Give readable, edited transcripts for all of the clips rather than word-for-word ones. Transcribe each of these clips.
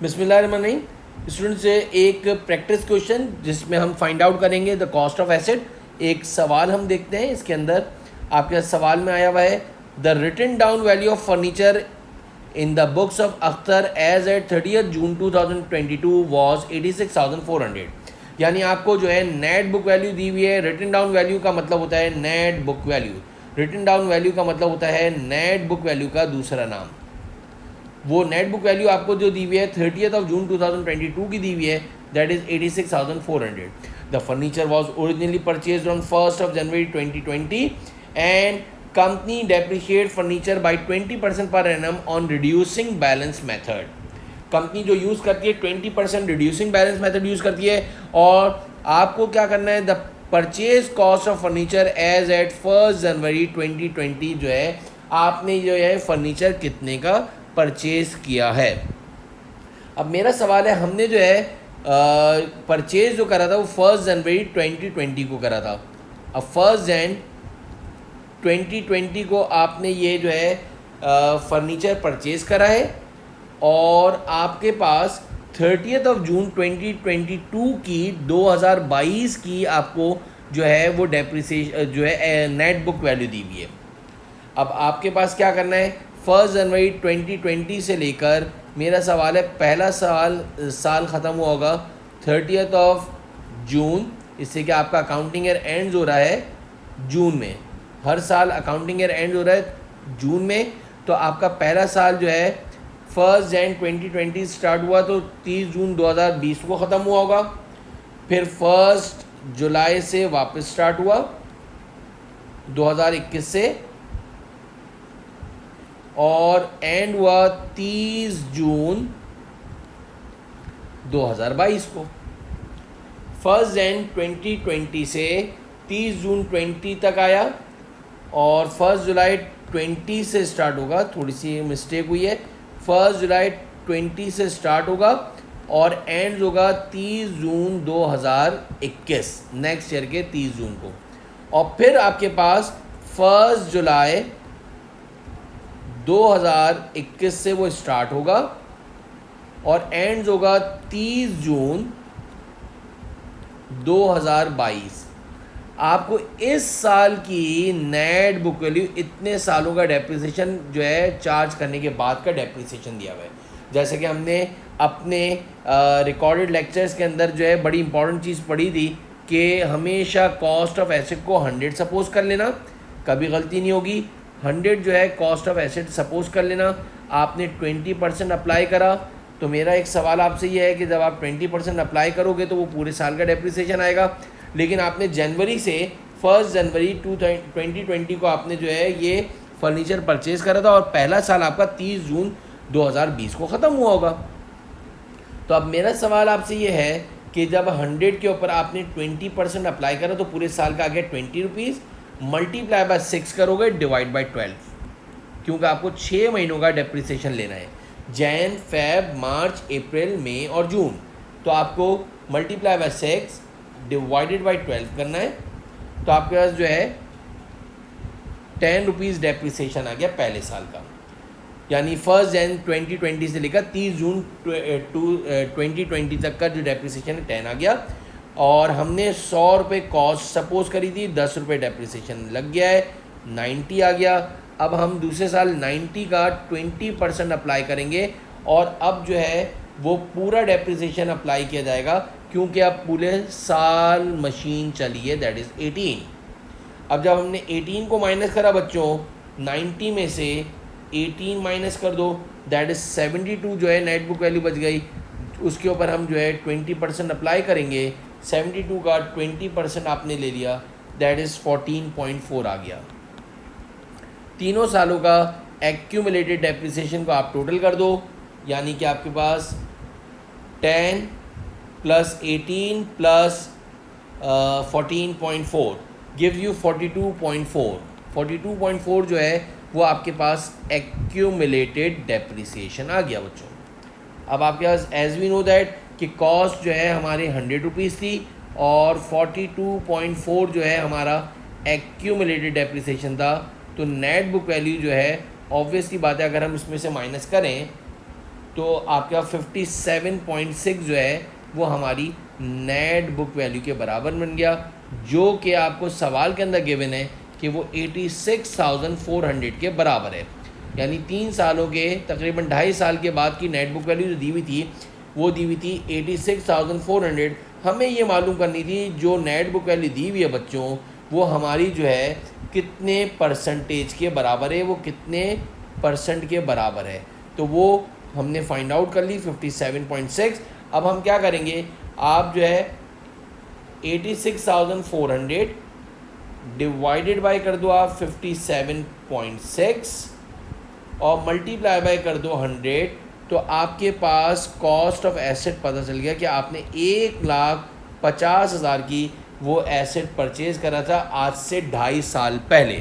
बिस्मिल्लाहिर्रहमानिर्रहीम। स्टूडेंट्स, एक practice question जिसमें हम फाइंड आउट करेंगे द कॉस्ट ऑफ एसेट। एक सवाल हम देखते हैं। इसके अंदर आपके सवाल में आया हुआ है the written down value of furniture in the books of Akhtar as at 30 June 2022 was 86,400। यानी आपको जो है नेट बुक वैल्यू दी हुई है। रिटन डाउन वैल्यू का मतलब होता है net book value. Written down value का मतलब होता है नेट बुक वैल्यू का दूसरा नाम। वो नेट बुक वैल्यू आपको जो दी हुई है 30 जून 2022 की दी हुई है, that is 86,400। The furniture was originally purchase on 1 January 2020 and company depreciate furniture by 20% per annum on reducing balance method. Company जो यूज़ करती है 20% रिड्यूसिंग बैलेंस मेथड यूज़ करती है। और आपको क्या करना है, the purchase cost of furniture as at 1 January 2020 जो है आपने जो है फर्नीचर कितने का परचेज किया है। अब मेरा सवाल है, हमने जो है परचेज जो करा था वो 1 जनवरी 2020 को करा था। अब 1 जन 2020 को आपने ये जो है फर्नीचर परचेज करा है और आपके पास 30 जून 2022 की 2022 की आपको जो है वो डेप्रिसिएशन जो है नेट बुक वैल्यू दी हुई है। अब आपके पास क्या करना है, 1 जनवरी 2020 से लेकर मेरा सवाल है, पहला साल ख़त्म हुआ होगा 30 जून। इससे कि आपका अकाउंटिंग ईयर एंड हो रहा है जून में। हर साल अकाउंटिंग ईयर एंड हो रहा है जून में। तो आपका पहला साल जो है 1 जन 2020 स्टार्ट हुआ तो 30 जून 2020 को ख़त्म हुआ होगा। फिर 1 जुलाई से वापस स्टार्ट हुआ 2021 से और एंड हुआ 30 जून 2022 को। 1 जन 2020 से 30 जून 20 तक आया और 1 जुलाई 20 से स्टार्ट होगा। थोड़ी सी मिस्टेक हुई है, 1 जुलाई 20 से स्टार्ट होगा और एंड होगा 30 जून 2021, नेक्स्ट ईयर के 30 जून को। और फिर आपके पास 1 जुलाई 2021 से वो स्टार्ट होगा और एंड होगा 30 जून 2022। आपको इस साल की नेट बुक वैल्यू इतने सालों का डेप्रिसिएशन जो है चार्ज करने के बाद का डेप्रिसिएशन दिया हुआ है। जैसे कि हमने अपने रिकॉर्डेड लेक्चर्स के अंदर जो है बड़ी इंपॉर्टेंट चीज़ पढ़ी थी कि हमेशा कॉस्ट ऑफ एसेट को 100 सपोज कर लेना, कभी गलती नहीं होगी। 100 जो है कॉस्ट ऑफ एसेट सपोज कर लेना। आपने 20% अप्लाई करा तो मेरा एक सवाल आपसे ये है कि जब आप 20% अप्लाई करोगे तो वो पूरे साल का डेप्रिसिएशन आएगा। लेकिन आपने जनवरी से 1 जनवरी 2020 को आपने जो है ये फर्नीचर परचेज़ करा था और पहला साल आपका 30 जून 2020 को ख़त्म हुआ होगा। तो अब मेरा सवाल आपसे ये है कि जब 100 के ऊपर आपने 20% अप्लाई करा तो पूरे साल का आ गया 20 रुपीज़, मल्टीप्लाई बाय 6 करोगे डिवाइड बाय 12, क्योंकि आपको 6 महीनों का डेप्रिसिएशन लेना है, जैन, फेब, मार्च, अप्रैल, मई और जून। तो आपको मल्टीप्लाई बाय 6 डिवाइडेड बाय 12 करना है। तो आपके पास जो है 10 रुपीज़ डेप्रिसिएशन आ गया पहले साल का। यानी 1 जन 2020 से लेकर 30 जून 2020 तक का जो डेप्रिसिएशन है 10 आ गया। और हमने 100 रुपये कॉस्ट सपोज करी थी, 10 रुपये डेप्रिसिएशन लग गया है, 90 आ गया। अब हम दूसरे साल 90 का 20% अप्लाई करेंगे और अब जो है वो पूरा डेप्रिसिएशन अप्लाई किया जाएगा क्योंकि अब पूरे साल मशीन चली है, दैट इज़ 18। अब जब हमने 18 को माइनस करा बच्चों, 90 में से 18 माइनस कर दो, दैट इज़ 72 जो है नेट बुक वैल्यू बच गई। उसके ऊपर हम जो है 20% अप्लाई करेंगे, 72 का 20% आपने ले लिया, दैट इज़ 14.4 आ गया। तीनों सालों का एक्यूमुलेटेड डेप्रिसिएशन को आप टोटल कर दो, यानी कि आपके पास 10 प्लस 18 प्लस 14.4 गिव यू 42.4। 42.4 जो है वो आपके पास एक्यूमुलेटेड डेप्रिसिएशन आ गया बच्चों। अब आपके पास एज वी नो दैट कि कॉस्ट जो है हमारे 100 रुपीज़ थी और 42.4 जो है हमारा एक्यूमुलेटेड डेप्रिसिएशन था। तो नेट बुक वैल्यू जो है ऑब्वियसली बात है, अगर हम इसमें से माइनस करें तो आपका 57.6 जो है वो हमारी नेट बुक वैल्यू के बराबर बन गया, जो कि आपको सवाल के अंदर गिवन है कि वो 86,400 के बराबर है। यानी 3 सालों के तकरीबन 2.5 साल के बाद की नेट बुक वैल्यू जो दी हुई थी वो दी हुई थी 86,400। हमें ये मालूम करनी थी जो नेट बुक वैल्यू दी हुई है बच्चों, वो हमारी जो है कितने परसेंटेज के बराबर है, वो कितने परसेंट के बराबर है। तो वो हमने फाइंड आउट कर ली 57.6। अब हम क्या करेंगे, आप जो है 86,400 डिवाइडेड बाय कर दो आप 57.6 और मल्टीप्लाई बाय कर दो 100, तो आपके पास कॉस्ट ऑफ एसेट पता चल गया कि आपने 1,50,000 की वो एसेट परचेज करा था आज से 2.5 साल पहले।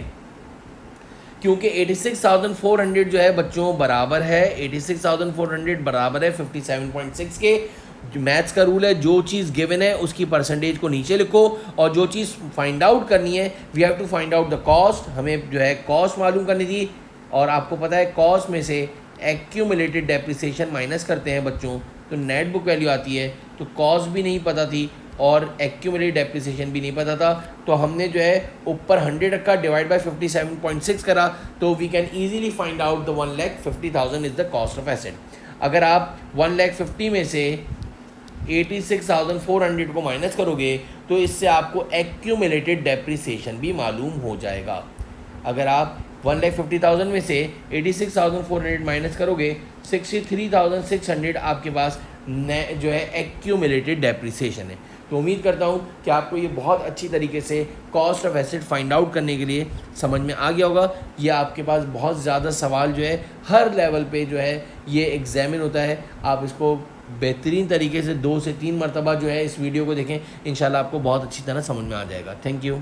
क्योंकि 86,400 जो है बच्चों बराबर है 86,400 बराबर है 57.6 के। मैथ्स का रूल है, जो चीज़ गिवन है उसकी परसेंटेज को नीचे लिखो और जो चीज़ फाइंड आउट करनी है we have to find out the cost. हमें जो है कॉस्ट मालूम करनी थी और आपको पता है कॉस्ट में से एक्यूमुलेटेड डेप्रिसिएशन माइनस करते हैं बच्चों तो नेट बुक वैल्यू आती है। तो कॉस्ट भी नहीं पता थी और एक्यूमुलेटेड डेप्रिसिएशन भी नहीं पता था, तो हमने जो है ऊपर 100 रखा डिवाइड बाय 57.6 करा, तो we can easily find out the 1,50,000 is the cost of asset. अगर आप 1,50,000 में से 86,400 को माइनस करोगे तो इससे आपको एक्यूमुलेटेड डेप्रिसिएशन भी मालूम हो जाएगा। अगर आप 1,50,000 में से 86,400 माइनस करोगे 63,600 आपके पास जो है एक्यूमुलेटेड डेप्रिसिएशन है। तो उम्मीद करता हूँ कि आपको ये बहुत अच्छी तरीके से cost of asset find out करने के लिए समझ में आ गया होगा। ये आपके पास बहुत ज़्यादा सवाल जो है हर लेवल पे जो है ये एग्जामिन होता है। आप इसको बेहतरीन तरीके से 2 से 3 मरतबा जो है इस वीडियो को देखें, इंशाल्लाह आपको बहुत अच्छी तरह समझ में आ जाएगा। Thank you.